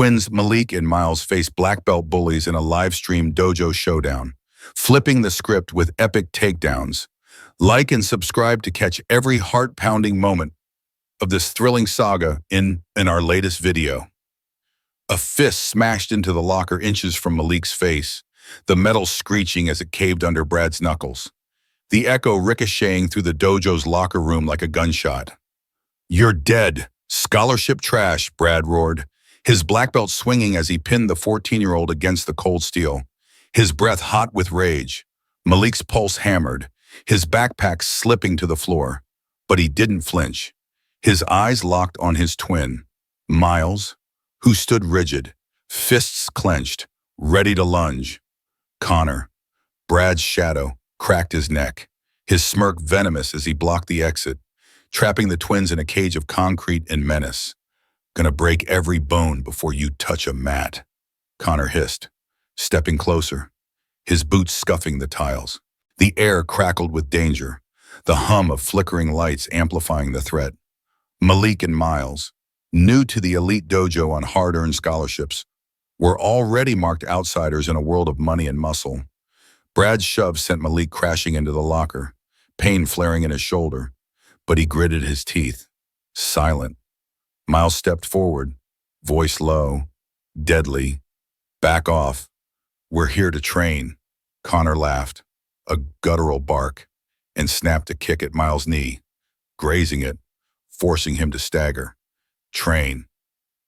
Twins Malik and Miles face black belt bullies in a live-stream dojo showdown, flipping the script with epic takedowns. Like and subscribe to catch every heart-pounding moment of this thrilling saga in our latest video. A fist smashed into the locker inches from Malik's face, the metal screeching as it caved under Brad's knuckles, the echo ricocheting through the dojo's locker room like a gunshot. "You're dead. Scholarship trash," Brad roared, his black belt swinging as he pinned the 14-year-old against the cold steel, his breath hot with rage. Malik's pulse hammered, his backpack slipping to the floor. But he didn't flinch. His eyes locked on his twin, Miles, who stood rigid, fists clenched, ready to lunge. Connor, Brad's shadow, cracked his neck, his smirk venomous as he blocked the exit, trapping the twins in a cage of concrete and menace. "Gonna break every bone before you touch a mat," Connor hissed, stepping closer, his boots scuffing the tiles. The air crackled with danger, the hum of flickering lights amplifying the threat. Malik and Miles, new to the elite dojo on hard-earned scholarships, were already marked outsiders in a world of money and muscle. Brad's shove sent Malik crashing into the locker, pain flaring in his shoulder, but he gritted his teeth, silent. Miles stepped forward, voice low, deadly. "Back off. We're here to train." Connor laughed, a guttural bark, and snapped a kick at Miles' knee, grazing it, forcing him to stagger. "Train.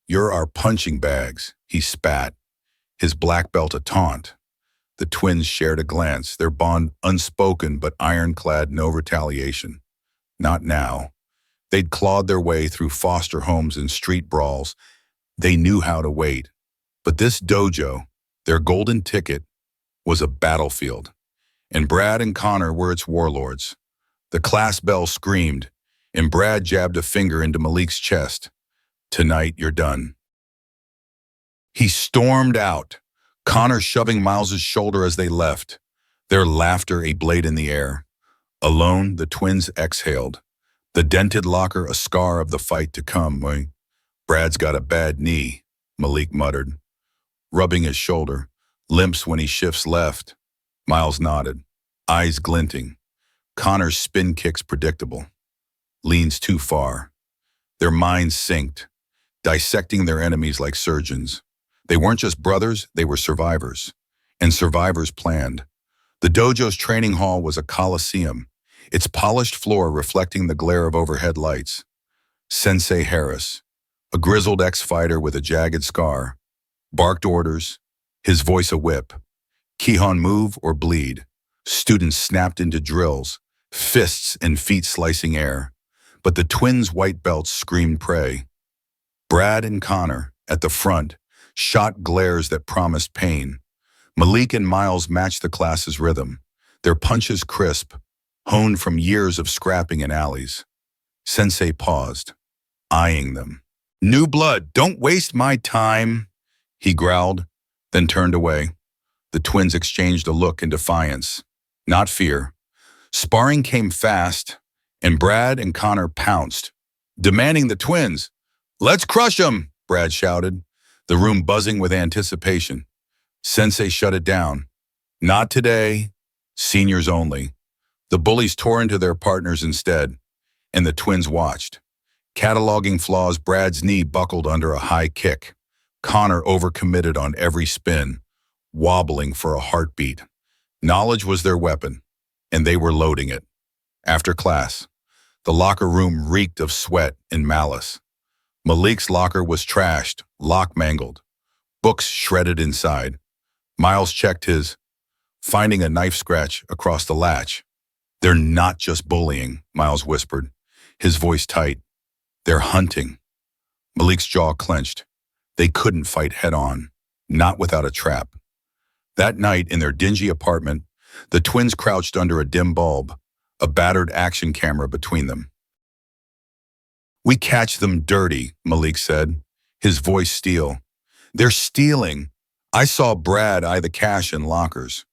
You're our punching bags," he spat, his black belt a taunt. The twins shared a glance, their bond unspoken but ironclad, no retaliation. Not now. They'd clawed their way through foster homes and street brawls. They knew how to wait. But this dojo, their golden ticket, was a battlefield. And Brad and Connor were its warlords. The class bell screamed, and Brad jabbed a finger into Malik's chest. "Tonight, you're done." He stormed out, Connor shoving Miles's shoulder as they left, their laughter a blade in the air. Alone, the twins exhaled, the dented locker a scar of the fight to come. "Brad's got a bad knee," Malik muttered, rubbing his shoulder. "Limps when he shifts left." Miles nodded, eyes glinting. Connor's spin kicks predictable. Leans too far. Their minds synced, dissecting their enemies like surgeons. They weren't just brothers, they were survivors. And survivors planned. The dojo's training hall was a coliseum, its polished floor reflecting the glare of overhead lights. Sensei Harris, a grizzled ex-fighter with a jagged scar, barked orders, his voice a whip. Kihon move or bleed. Students snapped into drills, fists and feet slicing air. But the twins' white belts screamed prey. Brad and Connor, at the front, shot glares that promised pain. Malik and Miles matched the class's rhythm, their punches crisp, honed from years of scrapping in alleys. Sensei paused, eyeing them. "New blood, don't waste my time," he growled, then turned away. The twins exchanged a look in defiance, not fear. Sparring came fast, and Brad and Connor pounced, demanding the twins. "Let's crush 'em," Brad shouted, the room buzzing with anticipation. Sensei shut it down. "Not today. Seniors only." The bullies tore into their partners instead, and the twins watched. Cataloging flaws, Brad's knee buckled under a high kick. Connor overcommitted on every spin, wobbling for a heartbeat. Knowledge was their weapon, and they were loading it. After class, the locker room reeked of sweat and malice. Malik's locker was trashed, lock mangled, books shredded inside. Miles checked his, finding a knife scratch across the latch. "They're not just bullying," Miles whispered, his voice tight. "They're hunting." Malik's jaw clenched. They couldn't fight head-on, not without a trap. That night, in their dingy apartment, the twins crouched under a dim bulb, a battered action camera between them. "We catch them dirty," Malik said, his voice steel. "They're stealing. I saw Brad eye the cash in lockers."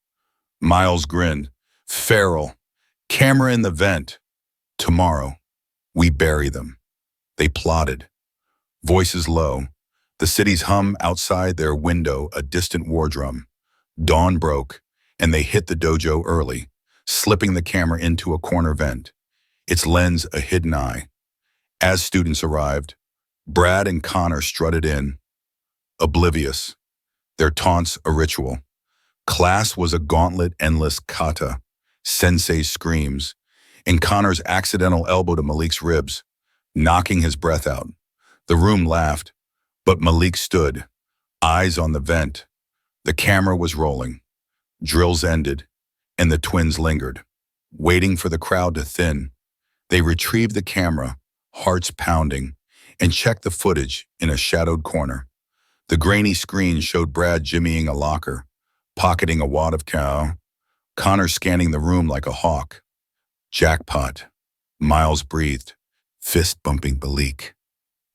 Miles grinned. "Feral. Camera in the vent. Tomorrow, we bury them." They plotted, voices low, The city's hum outside their window, a distant war drum. Dawn broke, and they hit the dojo early, slipping the camera into a corner vent, its lens a hidden eye. As students arrived, Brad and Connor strutted in, oblivious, their taunts a ritual. Class was a gauntlet endless kata, sensei screams, and Connor's accidental elbow to Malik's ribs, knocking his breath out. The room laughed, but Malik stood, eyes on the vent. The camera was rolling. Drills ended, and the twins lingered, waiting for the crowd to thin. They retrieved the camera, hearts pounding, and checked the footage in a shadowed corner. The grainy screen showed Brad jimmying a locker, pocketing a wad of cow, Connor scanning the room like a hawk. Jackpot. Miles breathed, fist bumping Malik.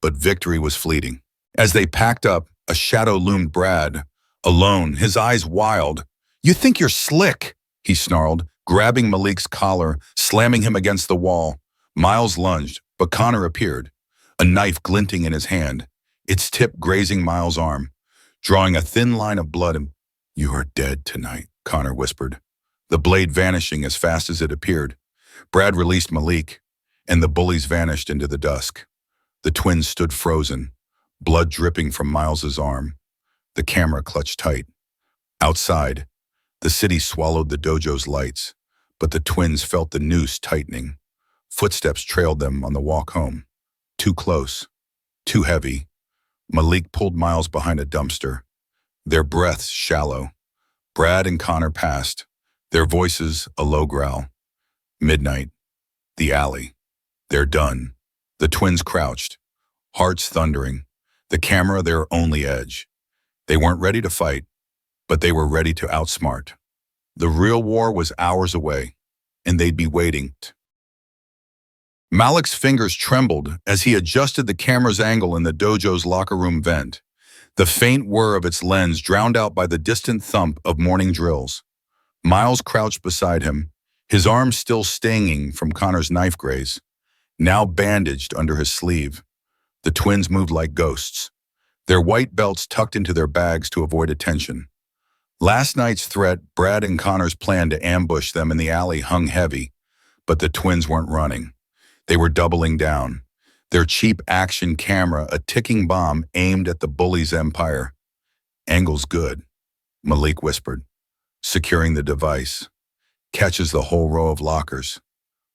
But victory was fleeting. As they packed up, a shadow loomed Brad, alone, his eyes wild. "You think you're slick," he snarled, grabbing Malik's collar, slamming him against the wall. Miles lunged, but Connor appeared, a knife glinting in his hand, its tip grazing Miles' arm, drawing a thin line of blood. "You are dead tonight," Connor whispered, the blade vanishing as fast as it appeared. Brad released Malik, and the bullies vanished into the dusk. The twins stood frozen, blood dripping from Miles's arm. The camera clutched tight. Outside, the city swallowed the dojo's lights, but the twins felt the noose tightening. Footsteps trailed them on the walk home. Too close, too heavy. Malik pulled Miles behind a dumpster, their breaths shallow. Brad and Connor passed, their voices a low growl. Midnight, the alley. They're done. The twins crouched, hearts thundering, the camera their only edge. They weren't ready to fight, but they were ready to outsmart. The real war was hours away, and they'd be waiting. Malik's fingers trembled as he adjusted the camera's angle in the dojo's locker room vent, the faint whir of its lens drowned out by the distant thump of morning drills. Miles crouched beside him, his arms still stinging from Connor's knife graze, now bandaged under his sleeve. The twins moved like ghosts, their white belts tucked into their bags to avoid attention. Last night's threat, Brad and Connor's plan to ambush them in the alley, hung heavy, but the twins weren't running. They were doubling down, their cheap action camera a ticking bomb aimed at the bullies' empire. "Angle's good," Malik whispered, securing the device. "Catches the whole row of lockers."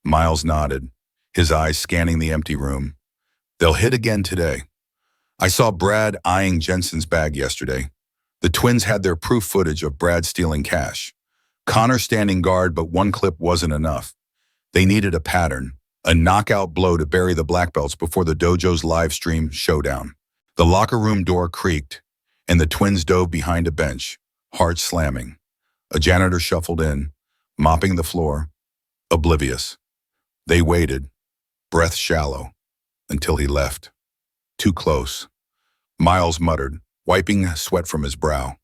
Miles nodded, his eyes scanning the empty room. "They'll hit again today." "I saw Brad eyeing Jensen's bag yesterday." The twins had their proof footage of Brad stealing cash. Connor standing guard, but one clip wasn't enough. They needed a pattern, a knockout blow to bury the black belts before the dojo's live stream Showdown. The locker room door creaked, and the twins dove behind a bench, hearts slamming. A janitor shuffled in, mopping the floor, oblivious. They waited, breath shallow, until he left. Too close. Miles muttered, wiping sweat from his brow.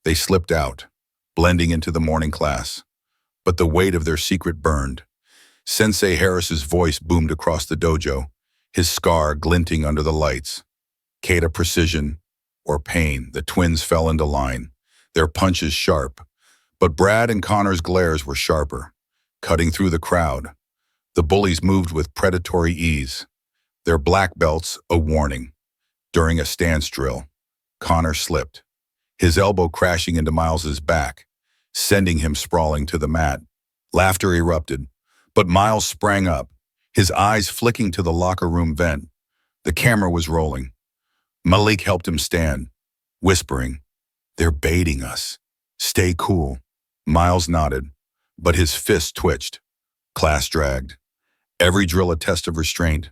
They slipped out, blending into the morning class. But the weight of their secret burned. Sensei Harris's voice boomed across the dojo, his scar glinting under the lights. Kata precision or pain, the twins fell into line, their punches sharp. But Brad and Connor's glares were sharper, cutting through the crowd. The bullies moved with predatory ease, their black belts a warning. During a stance drill, Connor slipped, his elbow crashing into Miles's back, sending him sprawling to the mat. Laughter erupted, but Miles sprang up, his eyes flicking to the locker room vent. The camera was rolling. Malik helped him stand, whispering, "They're baiting us. Stay cool." Miles nodded, but his fist twitched. Class dragged. Every drill a test of restraint.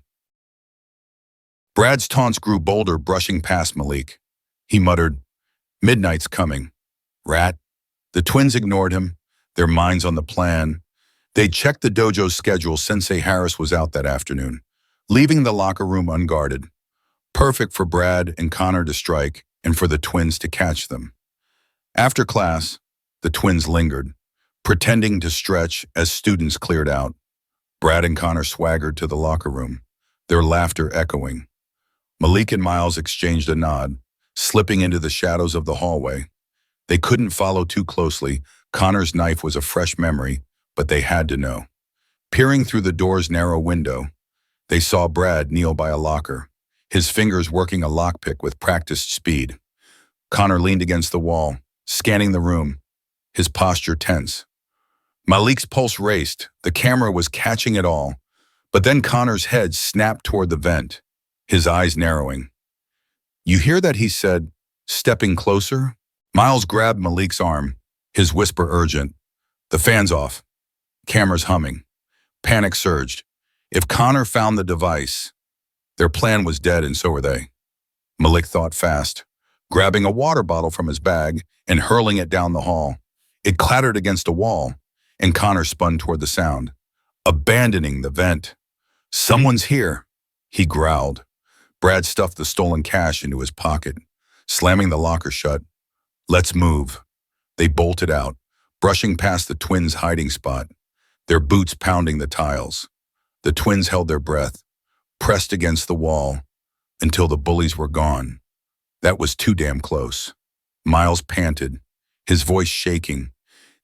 Brad's taunts grew bolder, brushing past Malik. He muttered, "Midnight's coming. Rat." The twins ignored him, their minds on the plan. They checked the dojo's schedule. Sensei Harris was out that afternoon, leaving the locker room unguarded. Perfect for Brad and Connor to strike and for the twins to catch them. After class, the twins lingered, pretending to stretch as students cleared out. Brad and Connor swaggered to the locker room, their laughter echoing. Malik and Miles exchanged a nod, slipping into the shadows of the hallway. They couldn't follow too closely. Connor's knife was a fresh memory, but they had to know. Peering through the door's narrow window, they saw Brad kneel by a locker, his fingers working a lockpick with practiced speed. Connor leaned against the wall, scanning the room, his posture tense. Malik's pulse raced. The camera was catching it all. But then Connor's head snapped toward the vent, his eyes narrowing. "You hear that?" he said, stepping closer. Miles grabbed Malik's arm, his whisper urgent. "The fan's off." Cameras humming. Panic surged. If Connor found the device, their plan was dead, and so were they. Malik thought fast, grabbing a water bottle from his bag and hurling it down the hall. It clattered against a wall, and Connor spun toward the sound, abandoning the vent. "Someone's here," he growled. Brad stuffed the stolen cash into his pocket, slamming the locker shut. "Let's move." They bolted out, brushing past the twins' hiding spot, their boots pounding the tiles. The twins held their breath, pressed against the wall, until the bullies were gone. That was too damn close. Miles panted, his voice shaking.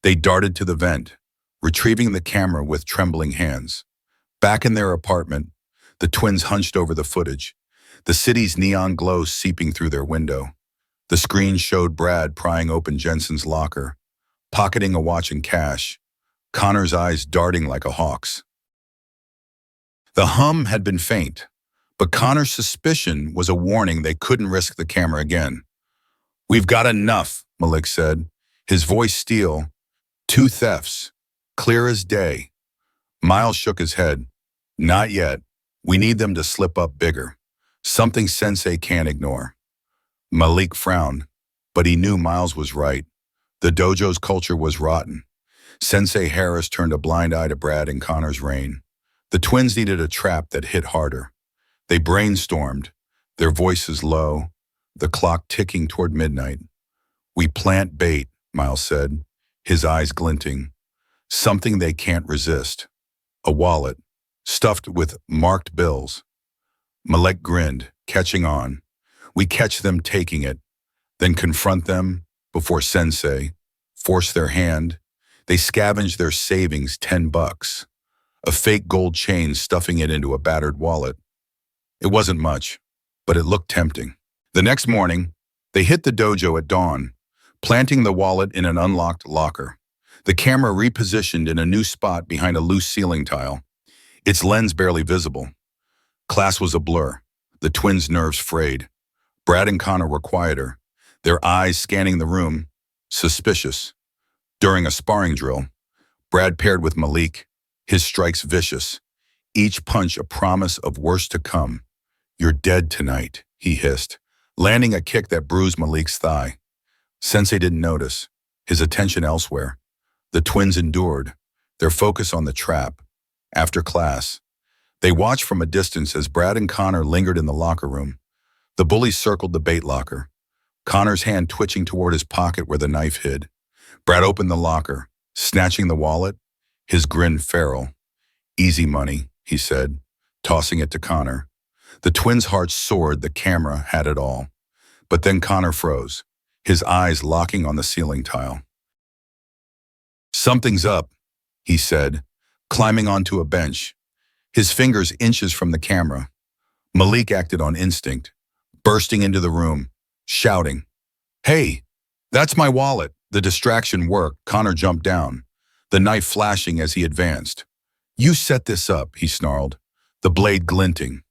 They darted to the vent, retrieving the camera with trembling hands. Back in their apartment, the twins hunched over the footage, the city's neon glow seeping through their window. The screen showed Brad prying open Jensen's locker, pocketing a watch and cash, Connor's eyes darting like a hawk's. The hum had been faint, but Connor's suspicion was a warning they couldn't risk the camera again. "We've got enough," Malik said, his voice steel. "Two thefts, clear as day." Miles shook his head. "Not yet. We need them to slip up bigger. Something Sensei can't ignore." Malik frowned, but he knew Miles was right. The dojo's culture was rotten. Sensei Harris turned a blind eye to Brad and Connor's reign. The twins needed a trap that hit harder. They brainstormed, their voices low, the clock ticking toward midnight. "We plant bait," Miles said, his eyes glinting. "Something they can't resist. A wallet, stuffed with marked bills." Malik grinned, catching on. "We catch them taking it, then confront them before Sensei, force their hand. They scavenge their savings, $10, a fake gold chain stuffing it into a battered wallet." It wasn't much, but it looked tempting. The next morning, they hit the dojo at dawn, planting the wallet in an unlocked locker. The camera repositioned in a new spot behind a loose ceiling tile, its lens barely visible. Class was a blur, the twins' nerves frayed. Brad and Connor were quieter, their eyes scanning the room, suspicious. During a sparring drill, Brad paired with Malik, his strikes vicious, each punch a promise of worse to come. "You're dead tonight," he hissed, landing a kick that bruised Malik's thigh. Sensei didn't notice, his attention elsewhere. The twins endured, their focus on the trap. After class, they watched from a distance as Brad and Connor lingered in the locker room. The bullies circled the bait locker, Connor's hand twitching toward his pocket where the knife hid. Brad opened the locker, snatching the wallet, his grin feral. "Easy money," he said, tossing it to Connor. The twins' hearts soared. The camera had it all. But then Connor froze, his eyes locking on the ceiling tile. "Something's up," he said, climbing onto a bench, his fingers inches from the camera. Malik acted on instinct, bursting into the room, shouting, "Hey, that's my wallet." The distraction worked. Connor jumped down, the knife flashing as he advanced. "You set this up," he snarled, the blade glinting.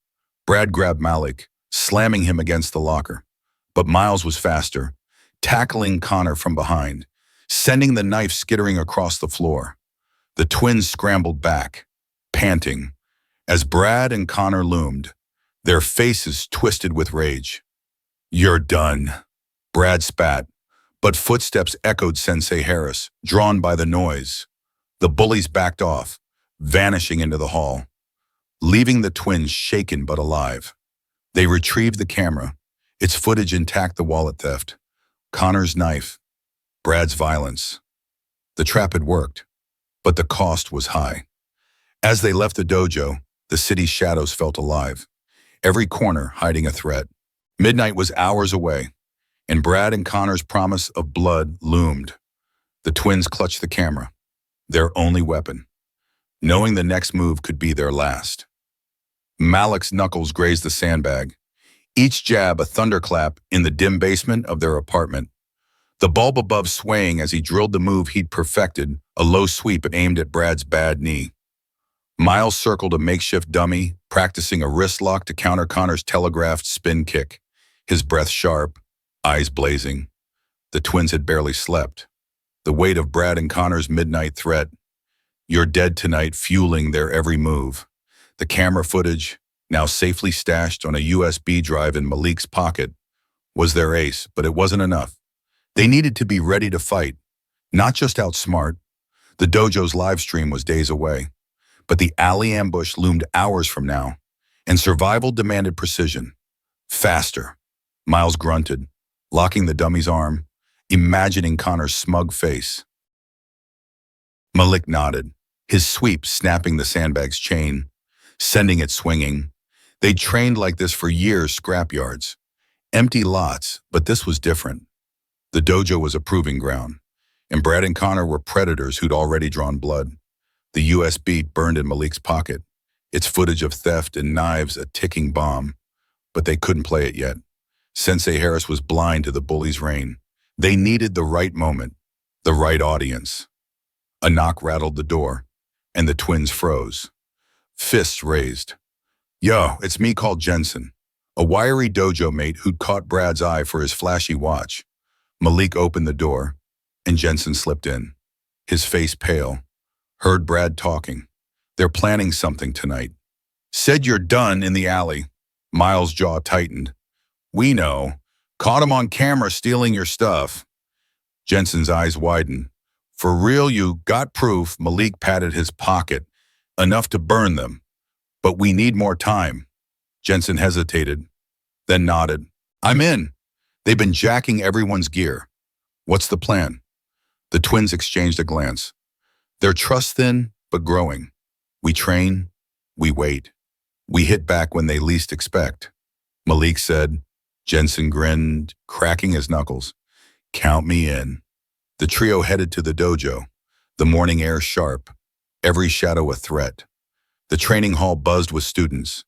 Brad grabbed Malik, slamming him against the locker. But Miles was faster, tackling Connor from behind, sending the knife skittering across the floor. The twins scrambled back, panting, as Brad and Connor loomed, their faces twisted with rage. "You're done," Brad spat, but footsteps echoed Sensei Harris, drawn by the noise. The bullies backed off, vanishing into the hall, leaving the twins shaken but alive. They retrieved the camera, its footage intact, the wallet theft, Connor's knife, Brad's violence. The trap had worked, but the cost was high. As they left the dojo, the city's shadows felt alive, every corner hiding a threat. Midnight was hours away. and Brad and Connor's promise of blood loomed. The twins clutched the camera, their only weapon, knowing the next move could be their last. Malik's knuckles grazed the sandbag, each jab a thunderclap in the dim basement of their apartment. The bulb above swaying as he drilled the move he'd perfected, a low sweep aimed at Brad's bad knee. Miles circled a makeshift dummy, practicing a wrist lock to counter Connor's telegraphed spin kick, his breath sharp, eyes blazing. The twins had barely slept. The weight of Brad and Connor's midnight threat, "You're dead tonight," fueling their every move. The camera footage, now safely stashed on a USB drive in Malik's pocket, was their ace, but it wasn't enough. They needed to be ready to fight, not just outsmart. The dojo's live stream was days away, but the alley ambush loomed hours from now, and survival demanded precision. Faster, Miles grunted, locking the dummy's arm, imagining Connor's smug face. Malik nodded, his sweep snapping the sandbag's chain, sending it swinging. They'd trained like this for years, scrapyards. Empty lots, but this was different. The dojo was a proving ground, and Brad and Connor were predators who'd already drawn blood. The USB burned in Malik's pocket, its footage of theft and knives a ticking bomb, but they couldn't play it yet. Sensei Harris was blind to the bullies' reign. They needed the right moment, the right audience. A knock rattled the door, and the twins froze, fists raised. "Yo, it's me," called Jensen, a wiry dojo mate who'd caught Brad's eye for his flashy watch. Malik opened the door, and Jensen slipped in, his face pale. Heard Brad talking. "They're planning something tonight." "Said you're done in the alley." Miles' jaw tightened. "We know. Caught him on camera stealing your stuff." Jensen's eyes widened. "For real, you got proof?" Malik patted his pocket. "Enough to burn them. But we need more time." Jensen hesitated, then nodded. "I'm in. They've been jacking everyone's gear." "What's the plan?" The twins exchanged a glance. Their trust thin, but growing. "We train, we wait. We hit back when they least expect," Malik said. Jensen grinned, cracking his knuckles. "Count me in." The trio headed to the dojo, the morning air sharp, every shadow a threat. The training hall buzzed with students,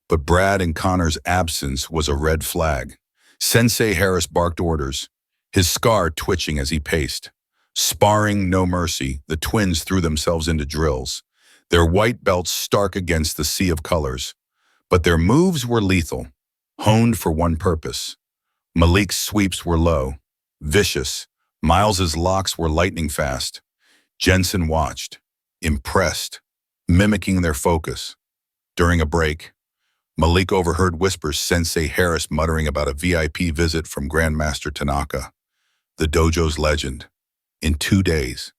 but Brad and Connor's absence was a red flag. Sensei Harris barked orders, his scar twitching as he paced. Sparring no mercy, the twins threw themselves into drills, their white belts stark against the sea of colors. But their moves were lethal, honed for one purpose. Malik's sweeps were low, vicious. Miles's locks were lightning fast. Jensen watched, impressed, mimicking their focus. During a break, Malik overheard whispers Sensei Harris muttering about a VIP visit from Grandmaster Tanaka, the dojo's legend. In 2 days,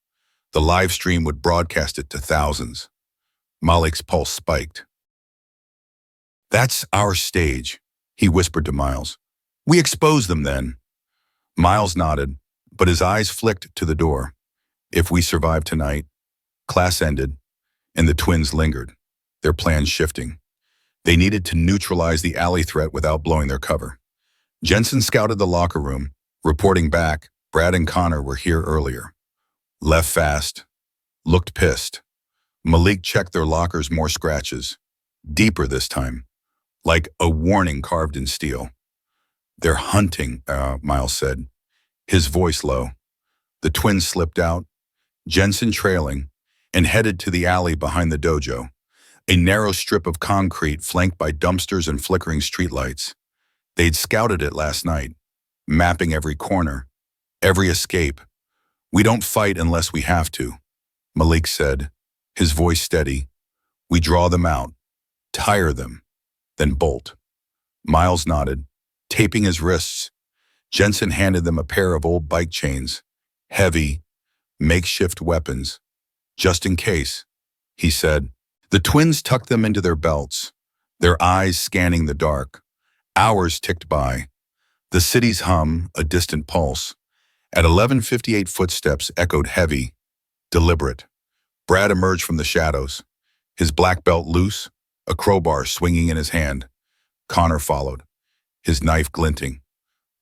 the live stream would broadcast it to thousands. Malik's pulse spiked. "That's our stage," he whispered to Miles. "We expose them then." Miles nodded, but his eyes flicked to the door. If we survive tonight, class ended, and the twins lingered, their plans shifting. They needed to neutralize the alley threat without blowing their cover. Jensen scouted the locker room, reporting back, Brad and Connor were here earlier. Left fast, looked pissed. Malik checked their lockers, more scratches, deeper this time, like a warning carved in steel. "They're hunting," Miles said, his voice low. The twins slipped out, Jensen trailing, and headed to the alley behind the dojo, a narrow strip of concrete flanked by dumpsters and flickering streetlights. They'd scouted it last night, mapping every corner, every escape. "We don't fight unless we have to," Malik said, his voice steady. "We draw them out, tire them, then bolt." Miles nodded, taping his wrists. Jensen handed them a pair of old bike chains, heavy, makeshift weapons. "Just in case," he said. The twins tucked them into their belts, their eyes scanning the dark. Hours ticked by. The city's hum, a distant pulse. At 11:58, footsteps echoed heavy, deliberate. Brad emerged from the shadows, his black belt loose, a crowbar swinging in his hand. Connor followed, his knife glinting.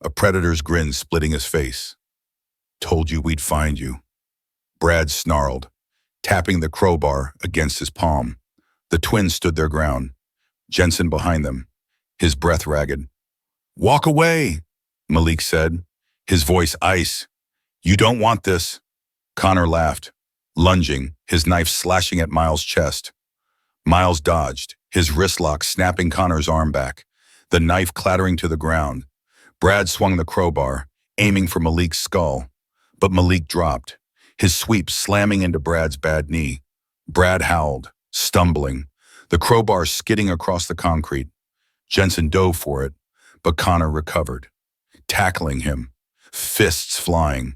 a predator's grin splitting his face. Told you we'd find you. Brad snarled, tapping the crowbar against his palm. The twins stood their ground, Jensen behind them, his breath ragged. Walk away, Malik said, his voice ice. You don't want this. Connor laughed, lunging, his knife slashing at Miles' chest. Miles dodged, his wrist lock snapping Connor's arm back, the knife clattering to the ground. Brad swung the crowbar, aiming for Malik's skull, but Malik dropped, his sweep slamming into Brad's bad knee. Brad howled, stumbling, the crowbar skidding across the concrete. Jensen dove for it, but Connor recovered, tackling him, fists flying.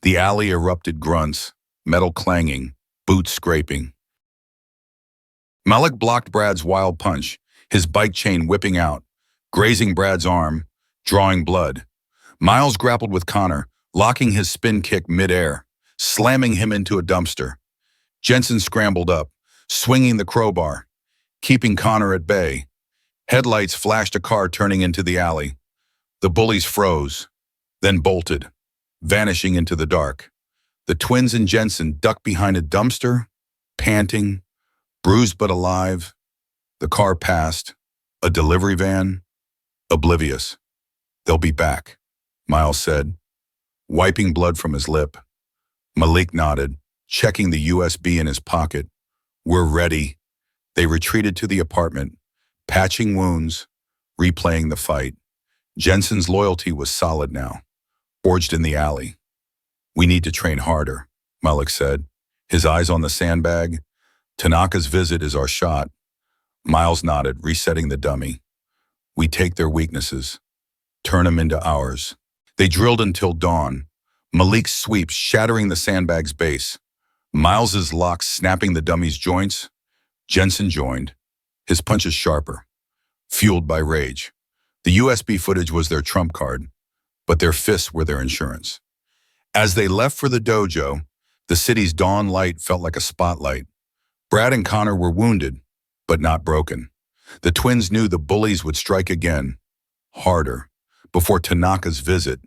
The alley erupted grunts, metal clanging, boots scraping. Malik blocked Brad's wild punch, his bike chain whipping out, grazing Brad's arm, drawing blood. Miles grappled with Connor, locking his spin kick midair, slamming him into a dumpster. Jensen scrambled up, swinging the crowbar, keeping Connor at bay. Headlights flashed a car turning into the alley. The bullies froze, then bolted, vanishing into the dark. The twins and Jensen ducked behind a dumpster, panting, bruised but alive. The car passed, a delivery van, oblivious. They'll be back, Miles said, wiping blood from his lip. Malik nodded, checking the USB in his pocket. We're ready. They retreated to the apartment, patching wounds, replaying the fight. Jensen's loyalty was solid now, forged in the alley. We need to train harder, Malik said, his eyes on the sandbag. Tanaka's visit is our shot. Miles nodded, resetting the dummy. We take their weaknesses, turn them into ours. They drilled until dawn, Malik's sweeps shattering the sandbag's base, Miles's locks snapping the dummy's joints. Jensen joined, his punches sharper, fueled by rage. The USB footage was their trump card, but their fists were their insurance. As they left for the dojo, the city's dawn light felt like a spotlight. Brad and Connor were wounded, but not broken. The twins knew the bullies would strike again, harder, before Tanaka's visit.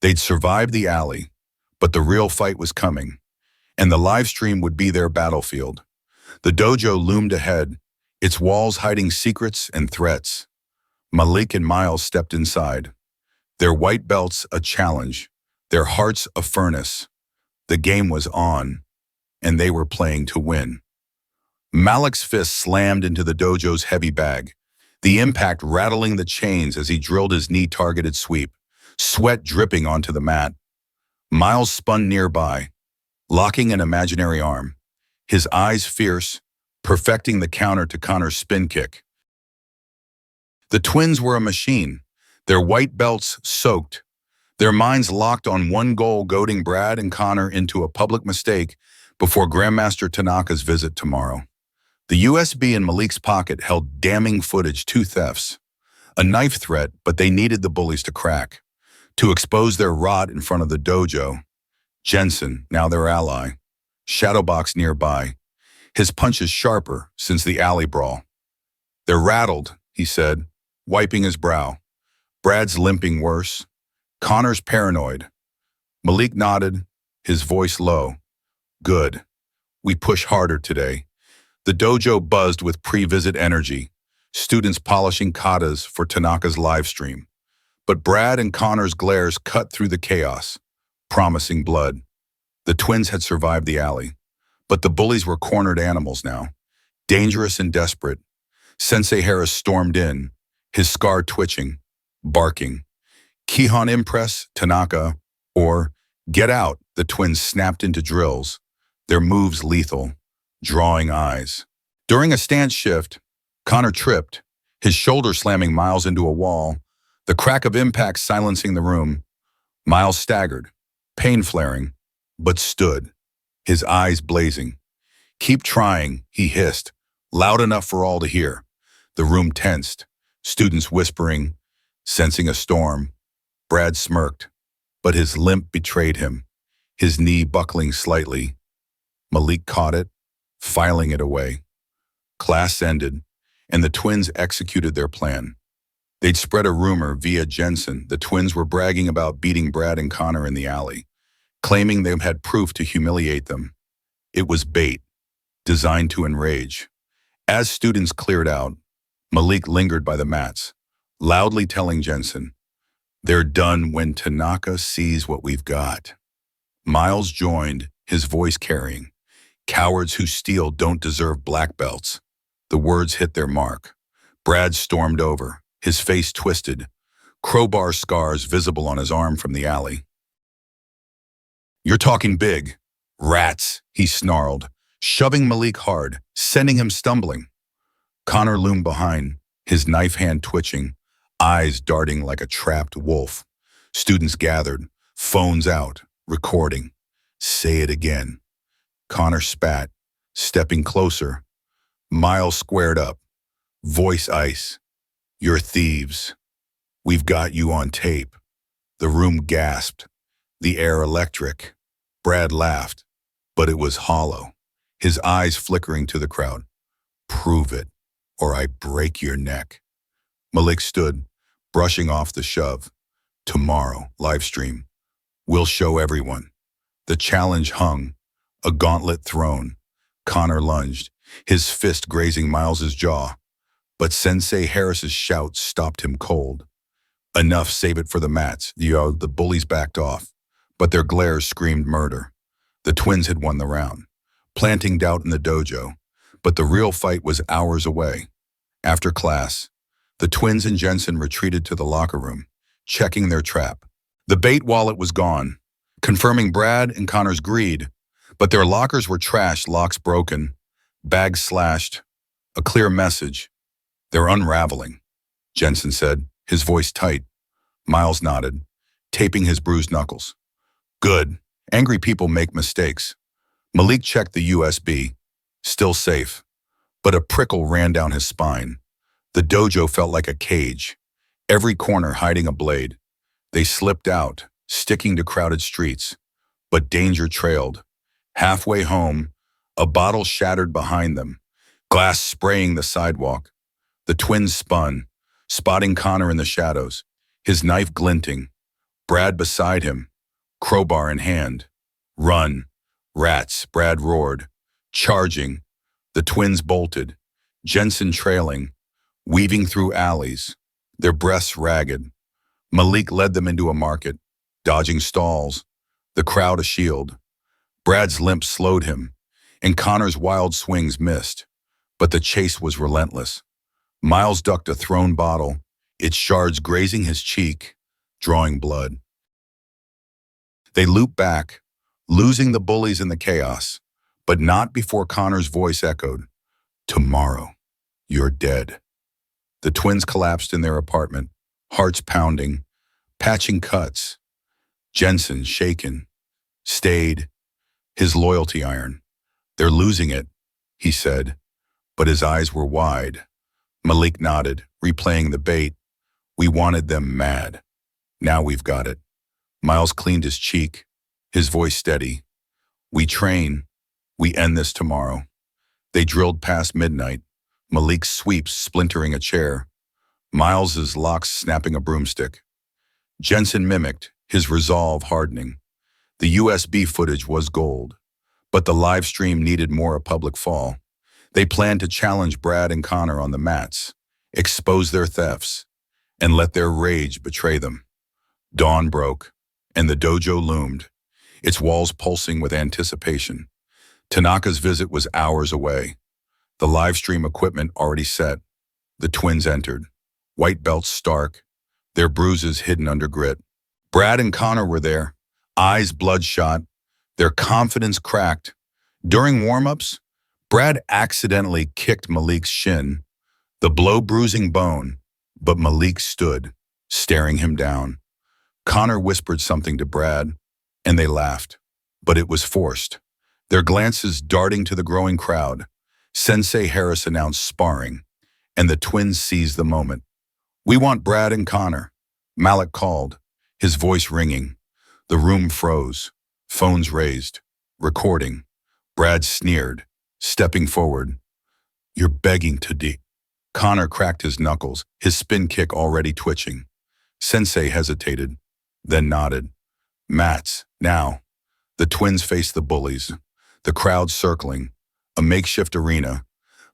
They'd survived the alley, but the real fight was coming, and the live stream would be their battlefield. The dojo loomed ahead, its walls hiding secrets and threats. Malik and Miles stepped inside, their white belts a challenge, their hearts a furnace. The game was on, and they were playing to win. Malik's fist slammed into the dojo's heavy bag, the impact rattling the chains as he drilled his knee-targeted sweep, sweat dripping onto the mat. Miles spun nearby, locking an imaginary arm, his eyes fierce, perfecting the counter to Connor's spin kick. The twins were a machine, their white belts soaked, their minds locked on one goal, goading Brad and Connor into a public mistake before Grandmaster Tanaka's visit tomorrow. The USB in Malik's pocket held damning footage, 2 thefts, a knife threat, but they needed the bullies to crack, to expose their rot in front of the dojo. Jensen, now their ally, shadowbox nearby, his punches sharper since the alley brawl. They're rattled, he said, wiping his brow. Brad's limping worse. Connor's paranoid. Malik nodded, his voice low. Good. We push harder today. The dojo buzzed with pre-visit energy, students polishing katas for Tanaka's live stream. But Brad and Connor's glares cut through the chaos, promising blood. The twins had survived the alley, but the bullies were cornered animals now, dangerous and desperate. Sensei Harris stormed in, his scar twitching, barking. Kihon impress, Tanaka, or get out, the twins snapped into drills, their moves lethal, drawing eyes. During a stance shift, Connor tripped, his shoulder slamming Miles into a wall, the crack of impact silencing the room. Miles staggered, pain flaring, but stood, his eyes blazing. Keep trying, he hissed, loud enough for all to hear. The room tensed, students whispering, sensing a storm. Brad smirked, but his limp betrayed him, his knee buckling slightly. Malik caught it, filing it away. Class ended, and the twins executed their plan. They'd spread a rumor via Jensen the twins were bragging about beating Brad and Connor in the alley, claiming they had proof to humiliate them. It was bait, designed to enrage. As students cleared out, Malik lingered by the mats, loudly telling Jensen, "They're done when Tanaka sees what we've got." Miles joined, his voice carrying, "Cowards who steal don't deserve black belts." The words hit their mark. Brad stormed over, his face twisted, crowbar scars visible on his arm from the alley. "You're talking big. Rats," he snarled, shoving Malik hard, sending him stumbling. Connor loomed behind, his knife hand twitching, eyes darting like a trapped wolf. Students gathered, phones out, recording. "Say it again." Connor spat, stepping closer. Miles squared up, voice ice. "You're thieves. We've got you on tape." The room gasped, the air electric. Brad laughed, but it was hollow, his eyes flickering to the crowd. "Prove it, or I break your neck." Malik stood, brushing off the shove. "Tomorrow, live stream. We'll show everyone." The challenge hung, a gauntlet thrown. Connor lunged, his fist grazing Miles's jaw. But Sensei Harris's shout stopped him cold. "Enough, save it for the mats." The bullies backed off, but their glares screamed murder. The twins had won the round, planting doubt in the dojo, but the real fight was hours away. After class, the twins and Jensen retreated to the locker room, checking their trap. The bait wallet was gone, confirming Brad and Connor's greed, but their lockers were trashed, locks broken, bags slashed, a clear message. "They're unraveling," Jensen said, his voice tight. Miles nodded, taping his bruised knuckles. "Good. Angry people make mistakes." Malik checked the USB. Still safe. But a prickle ran down his spine. The dojo felt like a cage, every corner hiding a blade. They slipped out, sticking to crowded streets. But danger trailed. Halfway home, a bottle shattered behind them, glass spraying the sidewalk. The twins spun, spotting Connor in the shadows, his knife glinting. Brad beside him, crowbar in hand. "Run, rats," Brad roared. Charging, the twins bolted, Jensen trailing, weaving through alleys, their breaths ragged. Malik led them into a market, dodging stalls, the crowd a shield. Brad's limp slowed him, and Connor's wild swings missed. But the chase was relentless. Miles ducked a thrown bottle, its shards grazing his cheek, drawing blood. They looped back, losing the bullies in the chaos, but not before Connor's voice echoed, "Tomorrow, you're dead." The twins collapsed in their apartment, hearts pounding, patching cuts. Jensen, shaken, stayed, his loyalty iron. "They're losing it," he said, but his eyes were wide. Malik nodded, replaying the bait. "We wanted them mad. Now we've got it." Miles cleaned his cheek, his voice steady. "We train. We end this tomorrow." They drilled past midnight, Malik's sweeps splintering a chair, Miles's locks snapping a broomstick. Jensen mimicked, his resolve hardening. The USB footage was gold, but the live stream needed more a public fall. They planned to challenge Brad and Connor on the mats, expose their thefts, and let their rage betray them. Dawn broke, and the dojo loomed, its walls pulsing with anticipation. Tanaka's visit was hours away. The live stream equipment already set. The twins entered, white belts stark, their bruises hidden under grit. Brad and Connor were there, eyes bloodshot, their confidence cracked. During warm-ups, Brad accidentally kicked Malik's shin, the blow bruising bone, but Malik stood, staring him down. Connor whispered something to Brad, and they laughed, but it was forced. Their glances darting to the growing crowd. Sensei Harris announced sparring, and the twins seized the moment. "We want Brad and Connor," Malik called, his voice ringing. The room froze, phones raised, recording. Brad sneered, stepping forward. "You're begging to Connor cracked his knuckles, his spin kick already twitching. Sensei hesitated, then nodded. Mats, now. The twins faced the bullies, the crowd circling, a makeshift arena.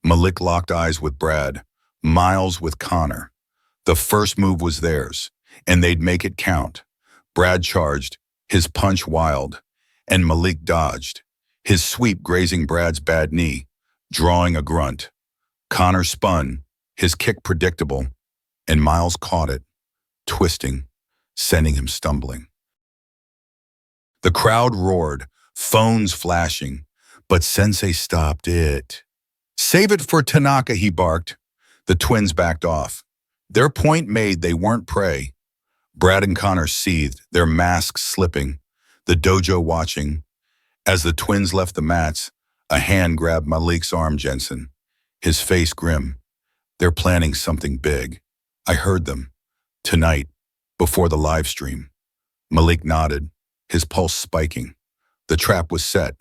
Malik locked eyes with Brad, Miles with Connor. The first move was theirs, and they'd make it count. Brad charged, his punch wild, and Malik dodged, his sweep grazing Brad's bad knee, drawing a grunt. Connor spun, his kick predictable, and Miles caught it, twisting, sending him stumbling. The crowd roared, phones flashing, but Sensei stopped it. Save it for Tanaka, he barked. The twins backed off. Their point made, they weren't prey. Brad and Connor seethed, their masks slipping, the dojo watching. As the twins left the mats, a hand grabbed Malik's arm, Jensen, his face grim. They're planning something big. I heard them. Tonight, before the live stream. Malik nodded, his pulse spiking. The trap was set,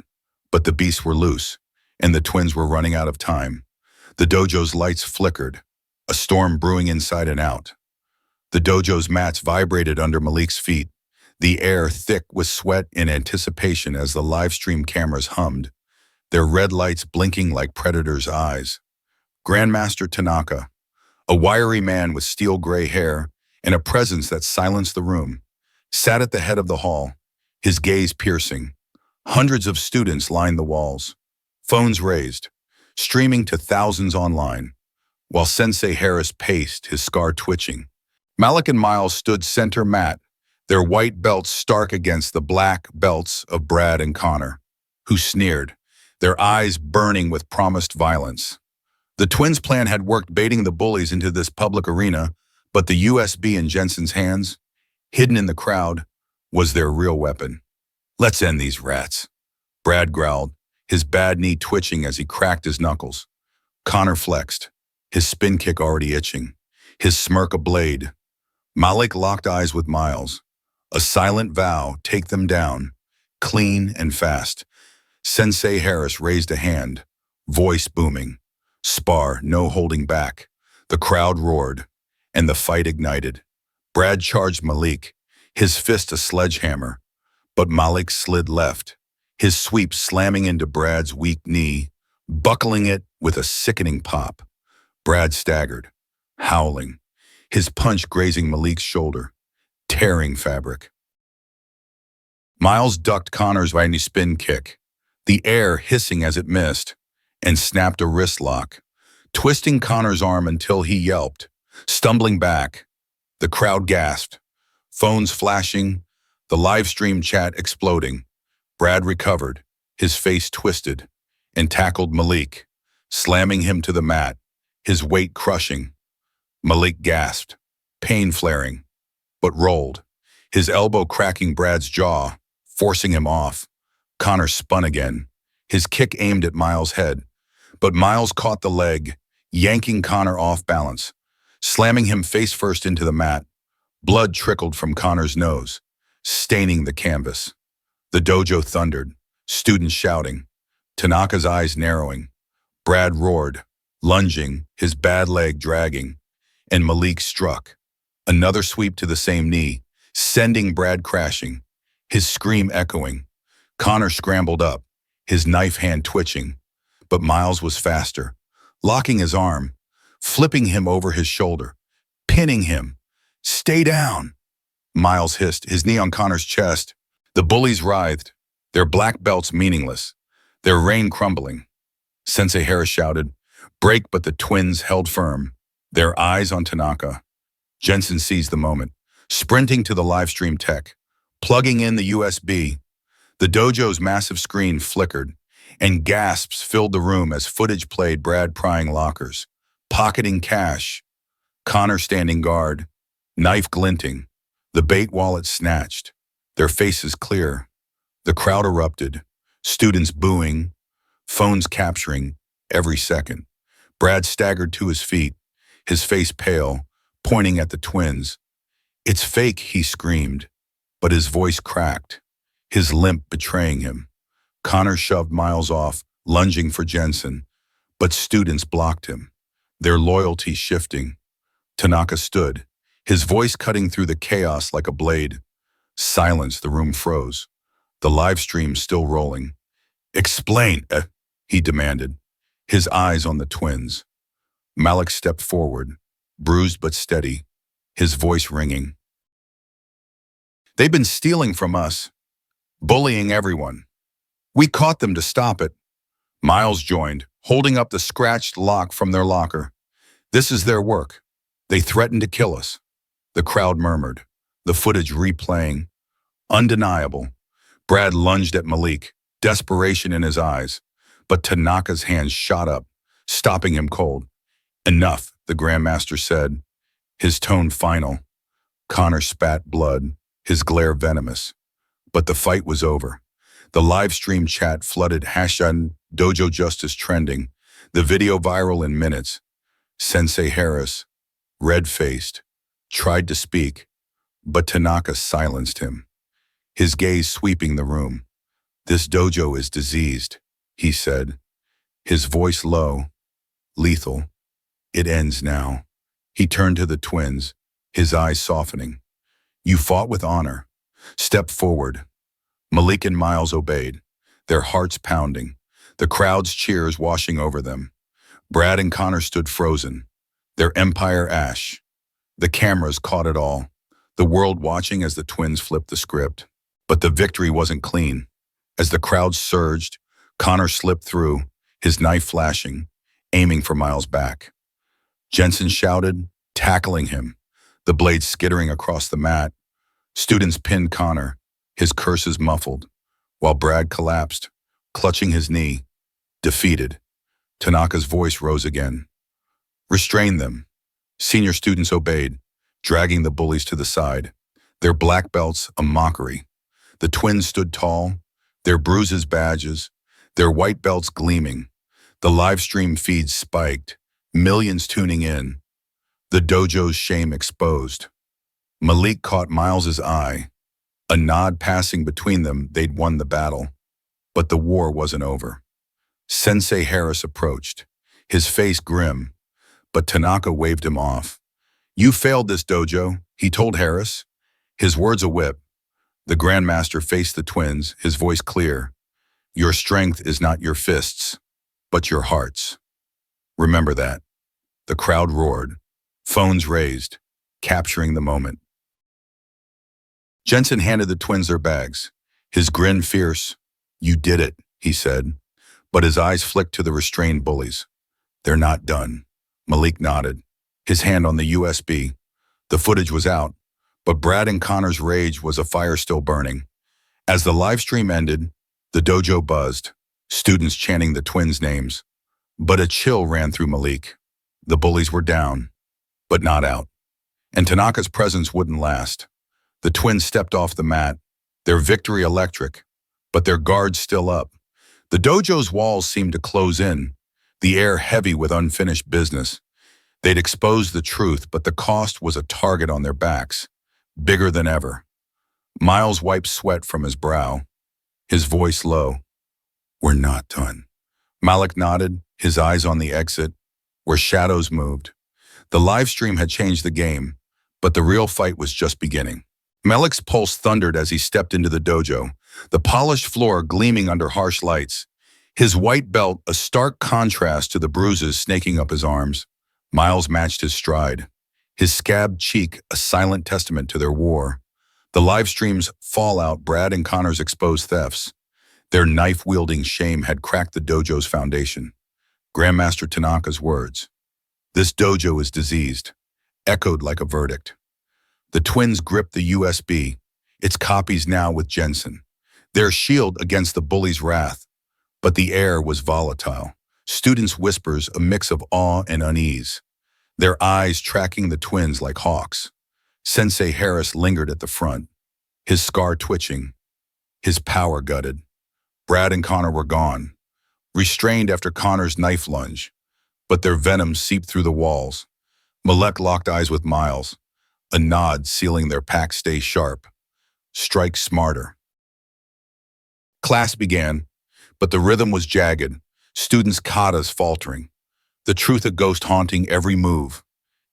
but the beasts were loose, and the twins were running out of time. The dojo's lights flickered, a storm brewing inside and out. The dojo's mats vibrated under Malik's feet, the air thick with sweat in anticipation as the live stream cameras hummed, their red lights blinking like predators' eyes. Grandmaster Tanaka, a wiry man with steel gray hair and a presence that silenced the room, sat at the head of the hall, his gaze piercing. Hundreds of students lined the walls, phones raised, streaming to thousands online, while Sensei Harris paced, his scar twitching. Malik and Miles stood center mat, their white belts stark against the black belts of Brad and Connor, who sneered, their eyes burning with promised violence. The twins' plan had worked, baiting the bullies into this public arena, but the USB in Jensen's hands, hidden in the crowd, was their real weapon. Let's end these rats, Brad growled, his bad knee twitching as he cracked his knuckles. Connor flexed, his spin kick already itching, his smirk a blade. Malik locked eyes with Miles, a silent vow, take them down, clean and fast. Sensei Harris raised a hand, voice booming. Spar, no holding back. The crowd roared, and the fight ignited. Brad charged Malik, his fist a sledgehammer, but Malik slid left, his sweep slamming into Brad's weak knee, buckling it with a sickening pop. Brad staggered, howling, his punch grazing Malik's shoulder, tearing fabric. Miles ducked Connor's viney spin kick, the air hissing as it missed, and snapped a wrist lock, twisting Connor's arm until he yelped, stumbling back. The crowd gasped, phones flashing, the live stream chat exploding. Brad recovered, his face twisted, and tackled Malik, slamming him to the mat, his weight crushing. Malik gasped, pain flaring, but rolled, his elbow cracking Brad's jaw, forcing him off. Connor spun again, his kick aimed at Miles' head, but Miles caught the leg, yanking Connor off balance, slamming him face first into the mat. Blood trickled from Connor's nose, staining the canvas. The dojo thundered, students shouting, Tanaka's eyes narrowing. Brad roared, lunging, his bad leg dragging, and Malik struck. Another sweep to the same knee, sending Brad crashing, his scream echoing. Connor scrambled up, his knife hand twitching, but Miles was faster, locking his arm, flipping him over his shoulder, pinning him. Stay down, Miles hissed, his knee on Connor's chest. The bullies writhed, their black belts meaningless, their reign crumbling. Sensei Harris shouted, break, but the twins held firm, their eyes on Tanaka. Jensen seized the moment, sprinting to the live stream tech, plugging in the USB. The dojo's massive screen flickered, and gasps filled the room as footage played Brad prying lockers, pocketing cash, Connor standing guard, knife glinting, the bait wallet snatched, their faces clear. The crowd erupted, students booing, phones capturing every second. Brad staggered to his feet, his face pale, pointing at the twins. It's fake, he screamed, but his voice cracked, his limp betraying him. Connor shoved Miles off, lunging for Jensen, but students blocked him. their loyalty shifting. Tanaka stood, his voice cutting through the chaos like a blade. Silence, the room froze. The live stream still rolling. Explain, he demanded, his eyes on the twins. Malik stepped forward, bruised but steady, his voice ringing. They've been stealing from us, bullying everyone. We caught them to stop it. Miles joined, holding up the scratched lock from their locker. This is their work. They threatened to kill us. The crowd murmured, the footage replaying. Undeniable. Brad lunged at Malik, desperation in his eyes. But Tanaka's hands shot up, stopping him cold. Enough, the Grandmaster said, his tone final. Connor spat blood, his glare venomous. But the fight was over. The live stream chat flooded #Dojo Justice trending, the video viral in minutes. Sensei Harris, red-faced, tried to speak, but Tanaka silenced him, his gaze sweeping the room. This dojo is diseased, he said, his voice low, lethal. It ends now. He turned to the twins, his eyes softening. You fought with honor. Step forward. Malik and Miles obeyed, their hearts pounding, the crowd's cheers washing over them. Brad and Connor stood frozen, their empire ash. The cameras caught it all, the world watching as the twins flipped the script. But the victory wasn't clean. As the crowd surged, Connor slipped through, his knife flashing, aiming for Miles' back. Jensen shouted, tackling him, the blade skittering across the mat. Students pinned Connor, his curses muffled, while Brad collapsed, clutching his knee, defeated. Tanaka's voice rose again. Restrain them. Senior students obeyed, dragging the bullies to the side, their black belts a mockery. The twins stood tall, their bruises badges, their white belts gleaming. The live stream feeds spiked, millions tuning in. The dojo's shame exposed. Malik caught Miles's eye, a nod passing between them they'd won the battle. But the war wasn't over. Sensei Harris approached, his face grim, but Tanaka waved him off. You failed this dojo, he told Harris, his words a whip. The Grandmaster faced the twins, his voice clear. Your strength is not your fists, but your hearts. Remember that. The crowd roared, phones raised, capturing the moment. Jensen handed the twins their bags, his grin fierce. You did it, he said, but his eyes flicked to the restrained bullies. They're not done. Malik nodded, his hand on the USB. The footage was out, but Brad and Connor's rage was a fire still burning. As the live stream ended, the dojo buzzed, students chanting the twins' names. But a chill ran through Malik. The bullies were down, but not out. And Tanaka's presence wouldn't last. The twins stepped off the mat, their victory electric, but their guards still up. The dojo's walls seemed to close in, the air heavy with unfinished business. They'd exposed the truth, but the cost was a target on their backs, bigger than ever. Miles wiped sweat from his brow, his voice low. We're not done. Malik nodded, his eyes on the exit, where shadows moved. The live stream had changed the game, but the real fight was just beginning. Malik's pulse thundered as he stepped into the dojo, the polished floor gleaming under harsh lights. His white belt a stark contrast to the bruises snaking up his arms. Miles matched his stride, his scabbed cheek a silent testament to their war. The live stream's fallout, Brad and Connor's exposed thefts. Their knife-wielding shame had cracked the dojo's foundation. Grandmaster Tanaka's words, "This dojo is diseased," echoed like a verdict. The twins gripped the USB, its copies now with Jensen, their shield against the bully's wrath. But the air was volatile. Students' whispers, a mix of awe and unease, their eyes tracking the twins like hawks. Sensei Harris lingered at the front, his scar twitching, his power gutted. Brad and Connor were gone, restrained after Connor's knife lunge, but their venom seeped through the walls. Malek locked eyes with Miles, a nod sealing their pact stay sharp. Strike smarter. Class began, but the rhythm was jagged, students' katas faltering. the truth a ghost haunting every move.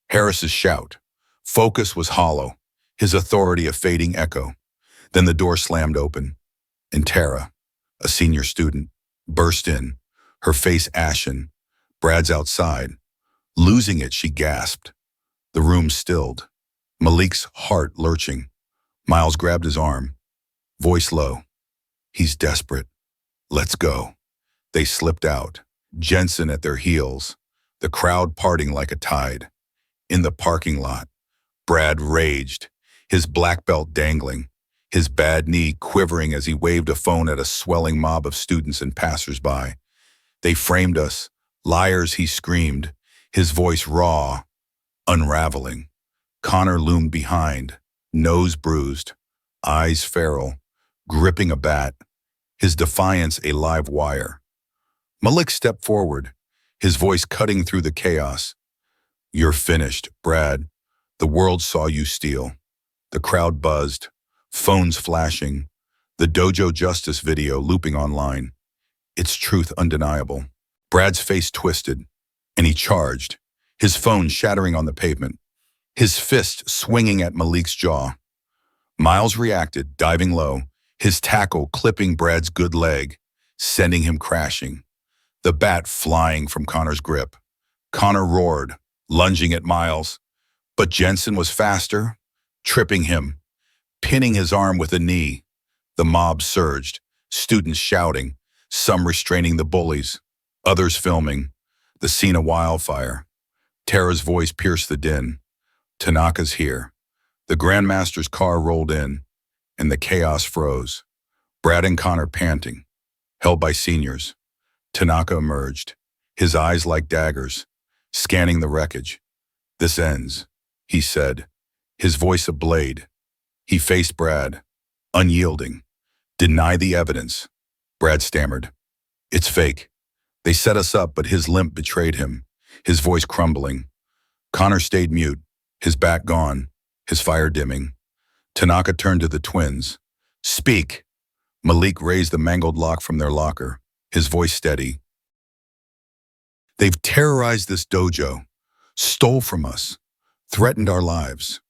Harris's shout. Focus was hollow, his authority a fading echo. Then the door slammed open, and Tara, a senior student, burst in, her face ashen. Brad's outside. Losing it, she gasped. The room stilled, Malik's heart lurching. Miles grabbed his arm, voice low. He's desperate. Let's go. They slipped out, Jensen at their heels, the crowd parting like a tide. In the parking lot, Brad raged, his black belt dangling, his bad knee quivering as he waved a phone at a swelling mob of students and passersby. They framed us. Liars, he screamed, his voice raw, unraveling. Connor loomed behind, nose bruised, eyes feral, gripping a bat, his defiance a live wire. Malik stepped forward, his voice cutting through the chaos. You're finished, Brad. The world saw you steal. The crowd buzzed, phones flashing, the dojo justice video looping online. Its truth undeniable. Brad's face twisted, and he charged, his phone shattering on the pavement, his fist swinging at Malik's jaw. Miles reacted, diving low, his tackle clipping Brad's good leg, sending him crashing. The bat flying from Connor's grip. Connor roared, lunging at Miles, but Jensen was faster, tripping him, pinning his arm with a knee. The mob surged, students shouting, some restraining the bullies, others filming, the scene a wildfire. Tara's voice pierced the din. Tanaka's here. The Grandmaster's car rolled in, and the chaos froze. Brad and Connor panting, held by seniors. Tanaka emerged, his eyes like daggers, scanning the wreckage. This ends, he said, his voice a blade. He faced Brad, unyielding. Deny the evidence. Brad stammered. It's fake. They set us up, but his limp betrayed him, his voice crumbling. Connor stayed mute, his back gone, his fire dimming. Tanaka turned to the twins. Speak. Malik raised the mangled lock from their locker, his voice steady. They've terrorized this dojo, stole from us, threatened our lives.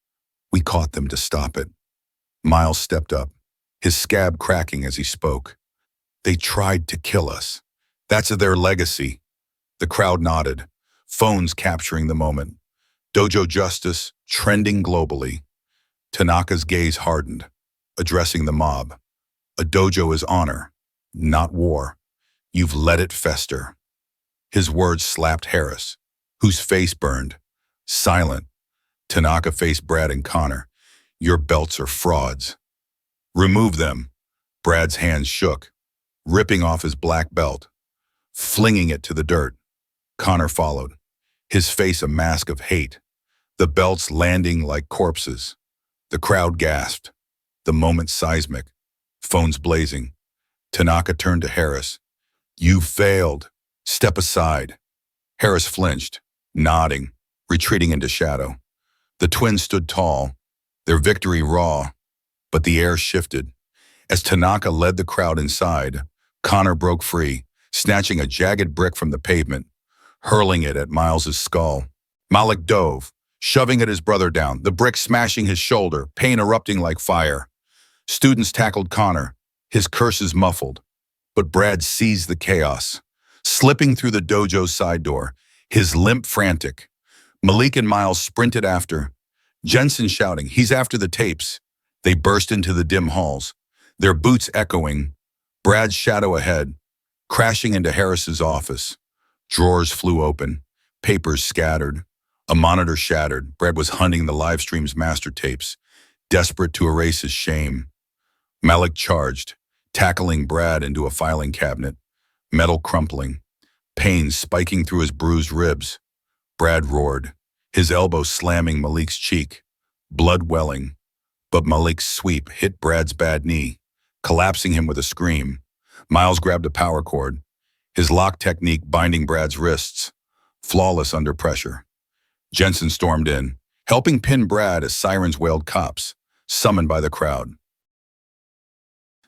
We caught them to stop it. Miles stepped up, his scab cracking as he spoke. They tried to kill us. That's their legacy. The crowd nodded, phones capturing the moment. Dojo justice trending globally. Tanaka's gaze hardened, addressing the mob. A dojo is honor, not war. You've let it fester. His words slapped Harris, whose face burned. Silent, Tanaka faced Brad and Connor. Your belts are frauds. Remove them. Brad's hands shook, ripping off his black belt, flinging it to the dirt. Connor followed, his face a mask of hate, the belts landing like corpses. The crowd gasped, the moment seismic, phones blazing. Tanaka turned to Harris. You failed. Step aside. Harris flinched, nodding, retreating into shadow. The twins stood tall, their victory raw, but the air shifted. As Tanaka led the crowd inside, Connor broke free, snatching a jagged brick from the pavement, hurling it at Miles's skull. Malik dove, shoving at his brother down, the brick smashing his shoulder, pain erupting like fire. Students tackled Connor, his curses muffled, but Brad seized the chaos, slipping through the dojo's side door, his limp frantic. Malik and Miles sprinted after, Jensen shouting, he's after the tapes. They burst into the dim halls, their boots echoing, Brad's shadow ahead, crashing into Harris's office. Drawers flew open, papers scattered, a monitor shattered. Brad was hunting the live stream's master tapes, desperate to erase his shame. Malik charged, tackling Brad into a filing cabinet, metal crumpling, pain spiking through his bruised ribs. Brad roared, his elbow slamming Malik's cheek, blood welling, but Malik's sweep hit Brad's bad knee, collapsing him with a scream. Miles grabbed a power cord, his lock technique binding Brad's wrists, flawless under pressure. Jensen stormed in, helping pin Brad as sirens wailed cops, summoned by the crowd.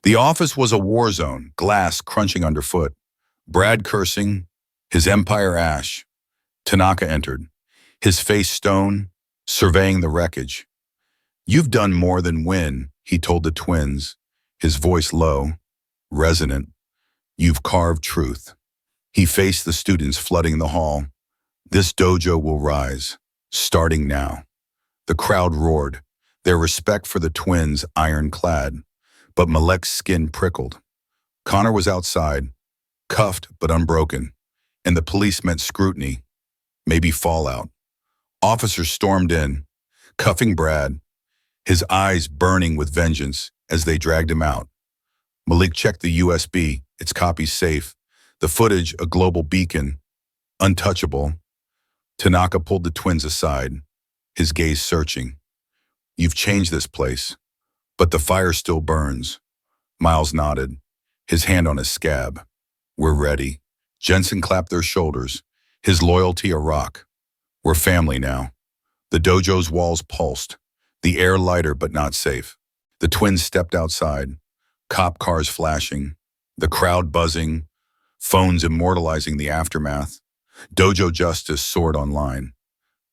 The office was a war zone, glass crunching underfoot, Brad cursing, his empire ash. Tanaka entered, his face stone, surveying the wreckage. "You've done more than win," he told the twins, his voice low, resonant. "You've carved truth." He faced the students flooding the hall. "This dojo will rise, starting now." The crowd roared, their respect for the twins ironclad, but Malek's skin prickled. Connor was outside, cuffed but unbroken, and the police meant scrutiny, maybe fallout. Officers stormed in, cuffing Brad, his eyes burning with vengeance as they dragged him out. Malik checked the USB, its copies safe, the footage a global beacon, untouchable. Tanaka pulled the twins aside, his gaze searching. "You've changed this place, but the fire still burns." Miles nodded, his hand on his scab. "We're ready." Jensen clapped their shoulders, his loyalty a rock. "We're family now." The dojo's walls pulsed, the air lighter but not safe. The twins stepped outside, cop cars flashing, the crowd buzzing, phones immortalizing the aftermath. Dojo justice soared online,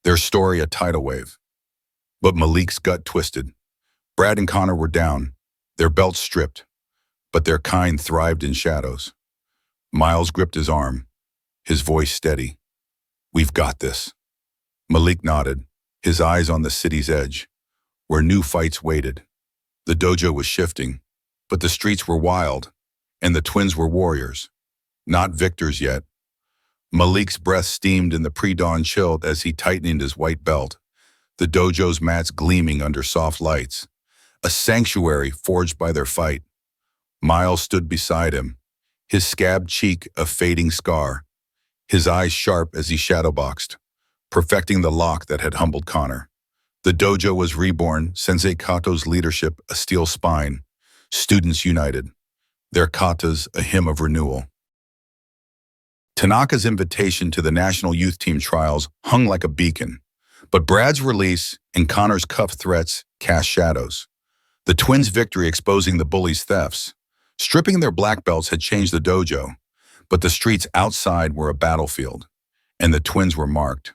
their story a tidal wave. But Malik's gut twisted. Brad and Connor were down, their belts stripped, but their kind thrived in shadows. Miles gripped his arm, his voice steady. "We've got this." Malik nodded, his eyes on the city's edge, where new fights waited. The dojo was shifting, but the streets were wild, and the twins were warriors, not victors yet. Malik's breath steamed in the pre-dawn chill as he tightened his white belt, the dojo's mats gleaming under soft lights, a sanctuary forged by their fight. Miles stood beside him, his scabbed cheek a fading scar, his eyes sharp as he shadowboxed, perfecting the lock that had humbled Connor. The dojo was reborn, Sensei Kato's leadership a steel spine, students united, their katas a hymn of renewal. Tanaka's invitation to the national youth team trials hung like a beacon, but Brad's release and Connor's cuff threats cast shadows. The twins' victory exposing the bullies' thefts. Stripping their black belts had changed the dojo, but the streets outside were a battlefield, and the twins were marked.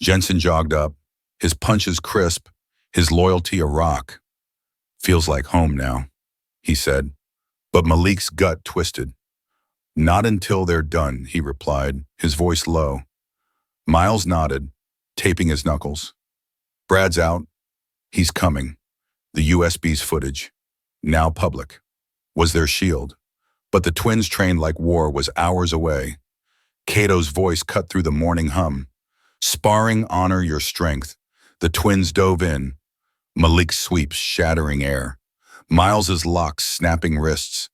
Jensen jogged up, his punches crisp, his loyalty a rock. "Feels like home now," he said, but Malik's gut twisted. "Not until they're done," he replied, his voice low. Miles nodded, taping his knuckles. "Brad's out. He's coming." The USB's footage, now public, was their shield, but the twins trained like war was hours away. Kato's voice cut through the morning hum. "Sparring, honor your strength." The twins dove in, Malik's sweeps shattering air, Miles's locks snapping wrists,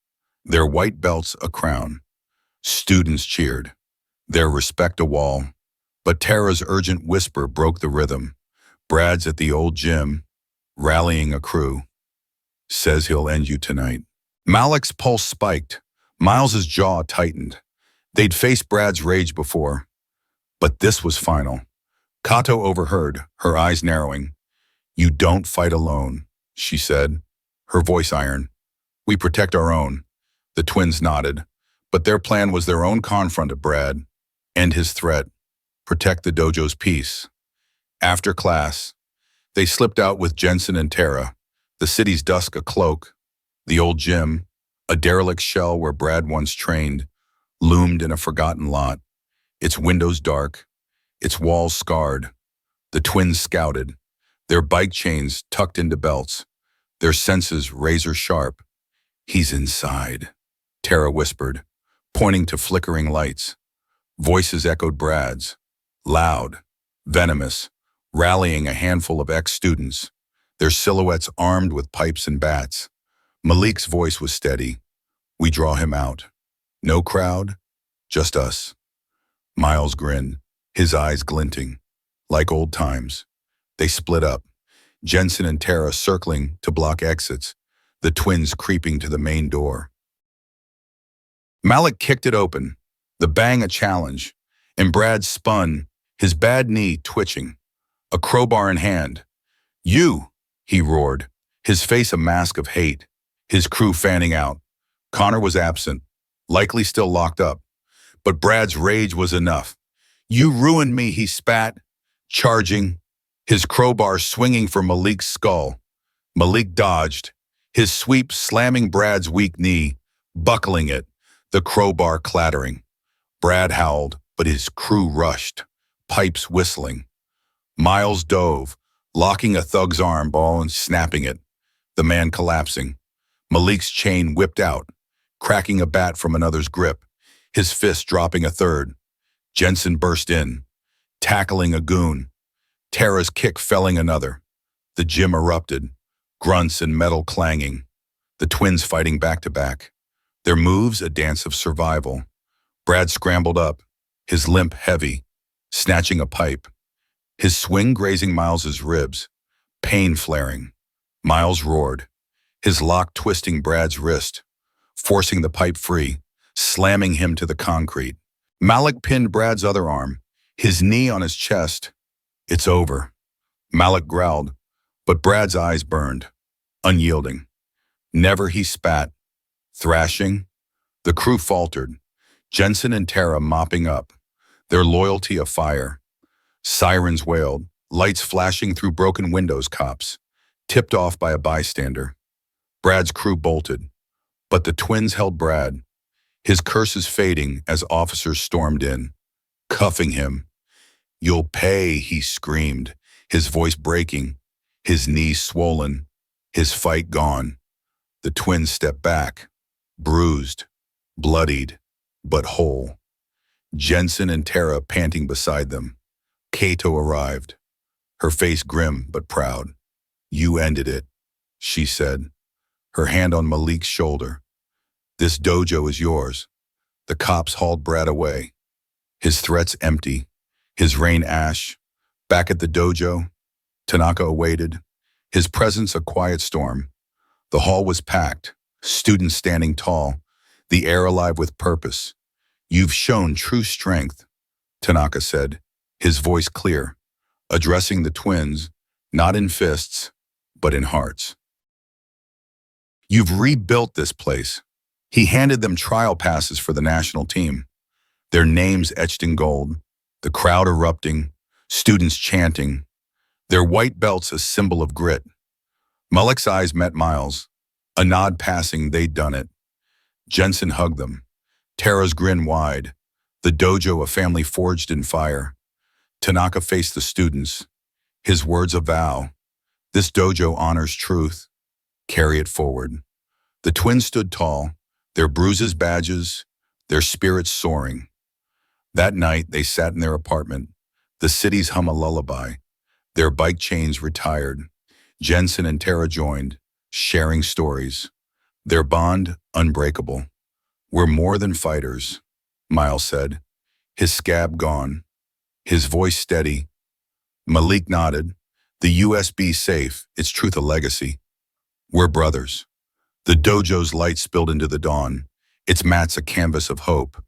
their white belts a crown. Students cheered, their respect a wall, but Tara's urgent whisper broke the rhythm. "Brad's at the old gym, rallying a crew. Says he'll end you tonight." Malik's pulse spiked, Miles's jaw tightened. They'd faced Brad's rage before, but this was final. Kato overheard, her eyes narrowing. "You don't fight alone," she said, her voice iron. "We protect our own." The twins nodded, but their plan was their own confront of Brad, end his threat, protect the dojo's peace. After class, they slipped out with Jensen and Tara, the city's dusk a cloak. The old gym, a derelict shell where Brad once trained, loomed in a forgotten lot, its windows dark, its walls scarred. The twins scouted, their bike chains tucked into belts, their senses razor sharp. "He's inside," Tara whispered, pointing to flickering lights. Voices echoed Brad's, loud, venomous, rallying a handful of ex-students, their silhouettes armed with pipes and bats. Malik's voice was steady. "We draw him out. No crowd, just us." Miles grinned, his eyes glinting. Like old times. They split up, Jensen and Tara circling to block exits, the twins creeping to the main door. Malik kicked it open, the bang a challenge, and Brad spun, his bad knee twitching, a crowbar in hand. "You!" he roared, his face a mask of hate, his crew fanning out. Connor was absent, likely still locked up, but Brad's rage was enough. You ruined me, he spat, charging, his crowbar swinging for Malik's skull. Malik dodged, his sweep slamming Brad's weak knee, buckling it, the crowbar clattering. Brad howled, but his crew rushed, pipes whistling. Miles dove, locking a thug's arm ball and snapping it, the man collapsing. Malik's chain whipped out, cracking a bat from another's grip, his fist dropping a third. Jensen burst in, tackling a goon. Tara's kick felling another. The gym erupted, grunts and metal clanging. The twins fighting back to back. Their moves a dance of survival. Brad scrambled up, his limp heavy, snatching a pipe. His swing grazing Miles's ribs, pain flaring. Miles roared, his lock twisting Brad's wrist, forcing the pipe free, slamming him to the concrete. Malik pinned Brad's other arm, his knee on his chest. It's over, Malik growled, but Brad's eyes burned, unyielding. Never, he spat, thrashing. The crew faltered, Jensen and Tara mopping up, their loyalty afire. Sirens wailed, lights flashing through broken windows cops, tipped off by a bystander. Brad's crew bolted, but the twins held Brad, his curses fading as officers stormed in, cuffing him. You'll pay, he screamed, his voice breaking, his knees swollen, his fight gone. The twins stepped back, bruised, bloodied, but whole. Jensen and Tara panting beside them. Kato arrived, her face grim but proud. You ended it, she said, her hand on Malik's shoulder. This dojo is yours. The cops hauled Brad away, his threats empty, his reign ash. Back at the dojo, Tanaka awaited, his presence a quiet storm. The hall was packed, students standing tall, the air alive with purpose. You've shown true strength, Tanaka said, his voice clear, addressing the twins, not in fists, but in hearts. You've rebuilt this place. He handed them trial passes for the national team, their names etched in gold, the crowd erupting, students chanting, their white belts a symbol of grit. Malik's eyes met Miles, a nod passing they'd done it. Jensen hugged them, Tara's grin wide, the dojo a family forged in fire. Tanaka faced the students, his words a vow. This dojo honors truth. Carry it forward. The twins stood tall, their bruises badges, their spirits soaring. That night, they sat in their apartment, the city's hum a lullaby, their bike chains retired. Jensen and Tara joined, sharing stories, their bond unbreakable. We're more than fighters, Miles said, his scab gone, his voice steady. Malik nodded, the USB safe, its truth a legacy. We're brothers. The dojo's light spilled into the dawn, its mats a canvas of hope.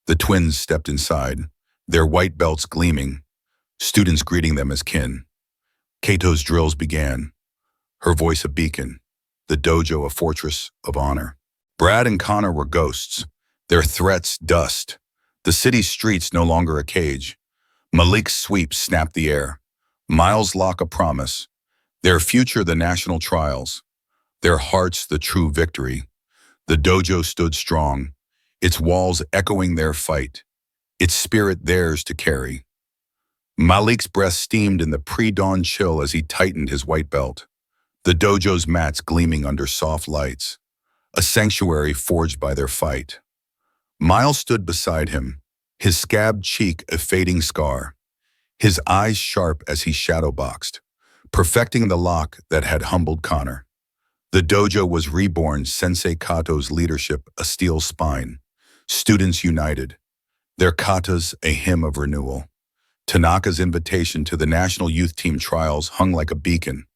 The twins stepped inside, their white belts gleaming, students greeting them as kin. Kato's drills began, her voice a beacon, the dojo a fortress of honor. Brad and Connor were ghosts, their threats dust, the city's streets no longer a cage. Malik's sweep snapped the air, Miles' lock a promise, their future the national trials, their hearts the true victory. The dojo stood strong, its walls echoing their fight, its spirit theirs to carry. Malik's breath steamed in the pre-dawn chill as he tightened his white belt, the dojo's mats gleaming under soft lights, a sanctuary forged by their fight. Miles stood beside him, his scabbed cheek a fading scar, his eyes sharp as he shadowboxed, perfecting the lock that had humbled Connor. The dojo was reborn, Sensei Kato's leadership a steel spine, students united, their katas a hymn of renewal. Tanaka's invitation to the national youth team trials hung like a beacon,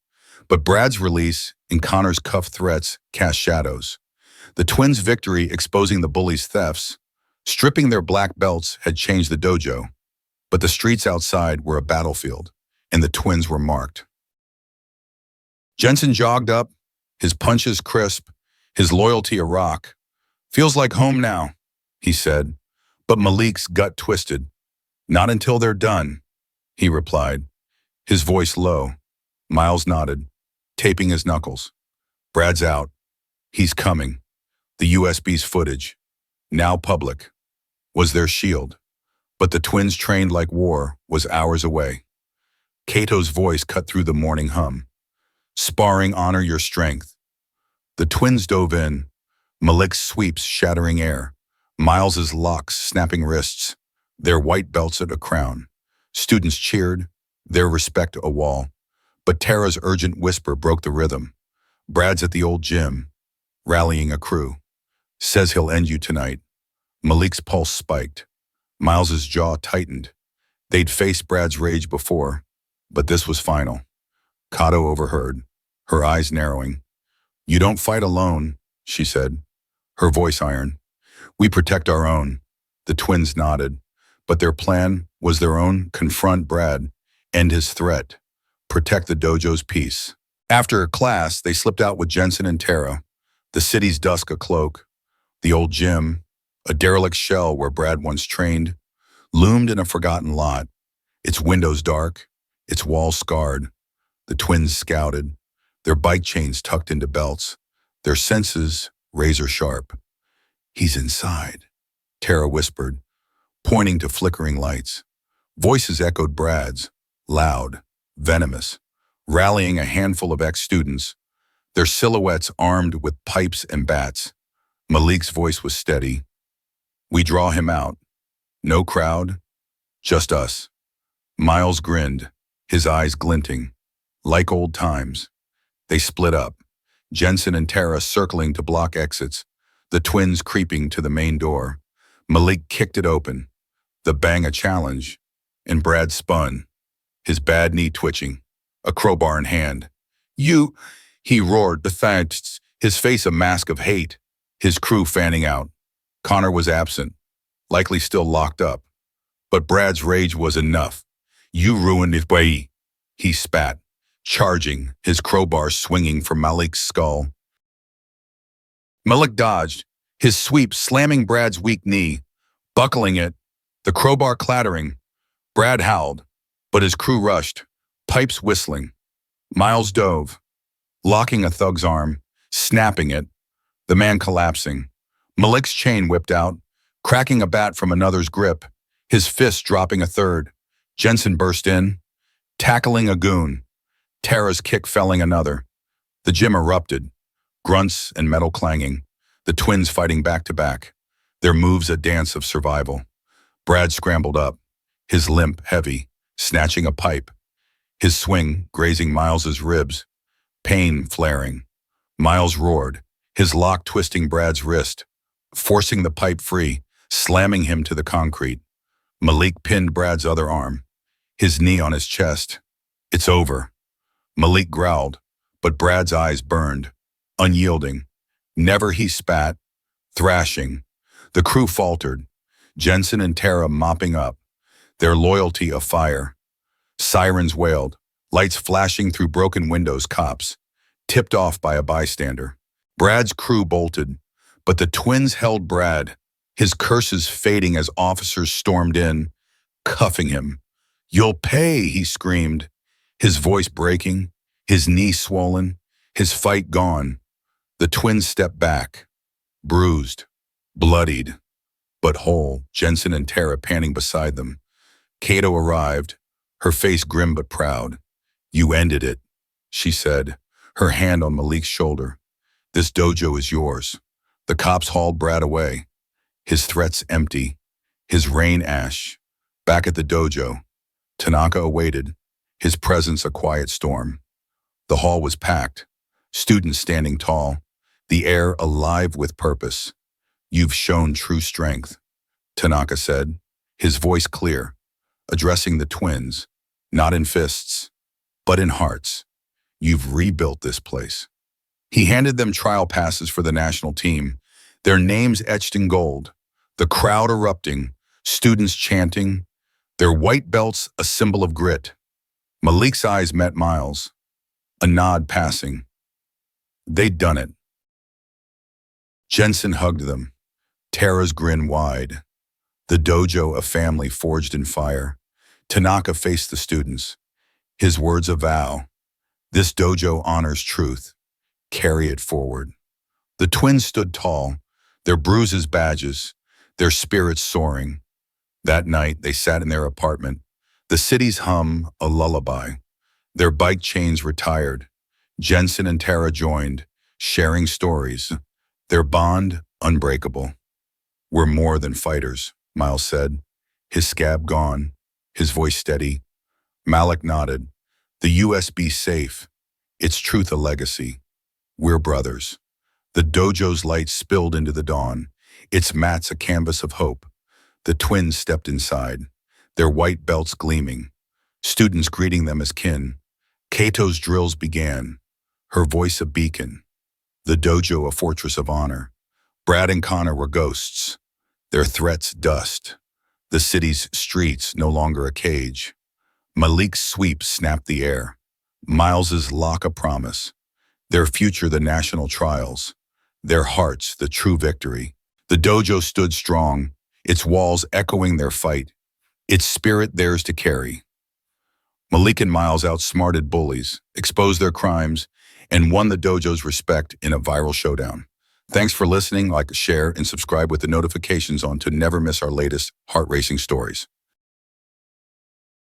but Brad's release and Connor's cuff threats cast shadows. The twins' victory exposing the bullies' thefts, stripping their black belts had changed the dojo, but the streets outside were a battlefield, and the twins were marked. Jensen jogged up, his punches crisp, his loyalty a rock. Feels like home now, he said, but Malik's gut twisted. Not until they're done, he replied, his voice low. Miles nodded, taping his knuckles. Brad's out. He's coming. The USB's footage, now public, was their shield. But the twins trained like war was hours away. Cato's voice cut through the morning hum. Sparring, honor your strength. The twins dove in, Malik's sweeps shattering air, Miles's locks snapping wrists, their white belts at a crown. Students cheered, their respect a wall. But Tara's urgent whisper broke the rhythm. Brad's at the old gym, rallying a crew. Says he'll end you tonight. Malik's pulse spiked. Miles's jaw tightened. They'd faced Brad's rage before, but this was final. Cato overheard, her eyes narrowing. You don't fight alone, she said, her voice iron. We protect our own. The twins nodded, but their plan was their own: confront Brad, end his threat, protect the dojo's peace. After class, they slipped out with Jensen and Tara, the city's dusk a cloak. The old gym, a derelict shell where Brad once trained, loomed in a forgotten lot, its windows dark, its walls scarred. The twins scouted, their bike chains tucked into belts, their senses razor sharp. He's inside, Tara whispered, pointing to flickering lights. Voices echoed Brad's, loud, venomous, rallying a handful of ex-students, their silhouettes armed with pipes and bats. Malik's voice was steady. We draw him out. No crowd, just us. Miles grinned, his eyes glinting. Like old times. They split up, Jensen and Tara circling to block exits, the twins creeping to the main door. Malik kicked it open, the bang a challenge, and Brad spun, his bad knee twitching, a crowbar in hand. You, he roared, defiant, his face a mask of hate, his crew fanning out. Connor was absent, likely still locked up. But Brad's rage was enough. You ruined it, way, he spat, charging, his crowbar swinging from Malik's skull. Malik dodged, his sweep slamming Brad's weak knee, buckling it, the crowbar clattering. Brad howled, but his crew rushed, pipes whistling. Miles dove, locking a thug's arm, snapping it, the man collapsing. Malik's chain whipped out, cracking a bat from another's grip, his fist dropping a third. Jensen burst in, tackling a goon, Tara's kick felling another. The gym erupted, grunts and metal clanging, the twins fighting back to back, their moves a dance of survival. Brad scrambled up, his limp heavy, snatching a pipe, his swing grazing Miles's ribs, pain flaring. Miles roared, his lock twisting Brad's wrist, forcing the pipe free, slamming him to the concrete. Malik pinned Brad's other arm, his knee on his chest. It's over. Malik growled, but Brad's eyes burned, unyielding. Never, he spat, thrashing. The crew faltered, Jensen and Tara mopping up, their loyalty afire. Sirens wailed, lights flashing through broken windows. Cops, tipped off by a bystander. Brad's crew bolted, but the twins held Brad, his curses fading as officers stormed in, cuffing him. You'll pay, he screamed, his voice breaking, his knee swollen, his fight gone. The twins stepped back, bruised, bloodied, but whole, Jensen and Tara panting beside them. Cato arrived, her face grim but proud. You ended it, she said, her hand on Malik's shoulder. This dojo is yours. The cops hauled Brad away, his threats empty, his rain ash. Back at the dojo, Tanaka awaited, his presence a quiet storm. The hall was packed, students standing tall, the air alive with purpose. You've shown true strength, Tanaka said, his voice clear, addressing the twins, not in fists, but in hearts. You've rebuilt this place. He handed them trial passes for the national team, their names etched in gold, the crowd erupting, students chanting, their white belts a symbol of grit. Malik's eyes met Miles, a nod passing. They'd done it. Jensen hugged them, Tara's grin wide. The dojo, a family forged in fire. Tanaka faced the students. His words a vow. This dojo honors truth. Carry it forward. The twins stood tall, their bruises badges, their spirits soaring. That night, they sat in their apartment. The city's hum, a lullaby. Their bike chains retired. Jensen and Tara joined, sharing stories. Their bond, unbreakable. We're more than fighters, Miles said, his scab gone, his voice steady. Malik nodded. The USB safe. Its truth a legacy. We're brothers. The dojo's light spilled into the dawn, its mats a canvas of hope. The twins stepped inside, their white belts gleaming, students greeting them as kin. Kato's drills began, her voice a beacon. The dojo a fortress of honor. Brad and Connor were ghosts, their threats dust. The city's streets no longer a cage. Malik's sweep snapped the air. Miles's lock a promise. Their future the national trials. Their hearts the true victory. The dojo stood strong, its walls echoing their fight, its spirit theirs to carry. Malik and Miles outsmarted bullies, exposed their crimes, and won the dojo's respect in a viral showdown. Thanks for listening. Like, share, and subscribe with the notifications on to never miss our latest heart-racing stories.